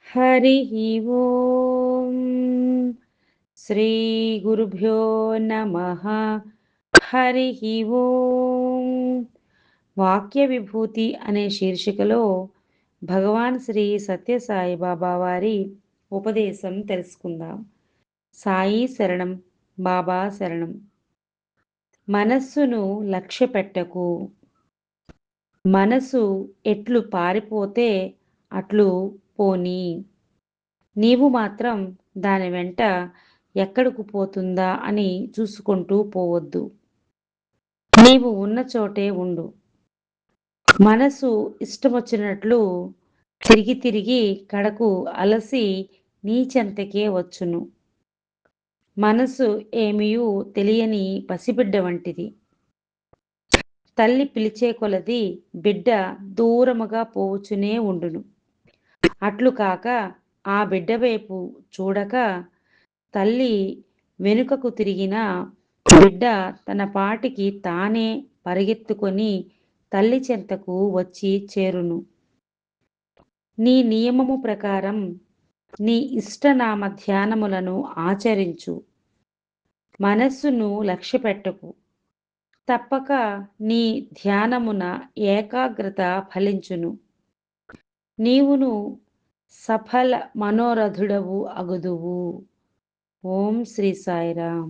हरिः ఓం శ్రీ గురుభ్యో నమః. హరిః ఓం. వాక్య విభూతి అనే శీర్షికలో భగవాన్ శ్రీ సత్యసాయి బాబా వారి ఉపదేశం తెలుసుకుందాం. సాయి శరణం, బాబా శరణం. మనస్సును లక్ష్య పెట్టకు. మనసు ఎట్లు పారిపోతే అట్లు పోనీ. నీవు మాత్రం దాని వెంట ఎక్కడకు పోతుందా అని చూసుకుంటూ పోవద్దు. నీవు ఉన్న చోటే ఉండు. మనసు ఇష్టమొచ్చినట్లు తిరిగి తిరిగి కడకు అలసి నీ చెంతకే వచ్చును. మనసు ఏమియూ తెలియని పసిబిడ్డ వంటిది. తల్లి పిలిచే కొలది బిడ్డ దూరముగా పోవుచునే ఉండును. అట్లు కాక ఆ బిడ్డ వైపు చూడక తల్లి వెనుకకు తిరిగిన బిడ్డ తన పాటికి తానే పరిగెత్తుకొని తల్లి చెంతకు వచ్చి చేరును. నీ నియమము ప్రకారం నీ ఇష్టనామ ధ్యానములను ఆచరించు. మనస్సును లక్ష్యపెట్టకు. తప్పక నీ ధ్యానమున ఏకాగ్రత ఫలించును. నీవును సఫల మనోరథుడవు అగుదువు. ఓం శ్రీ సాయిరాం.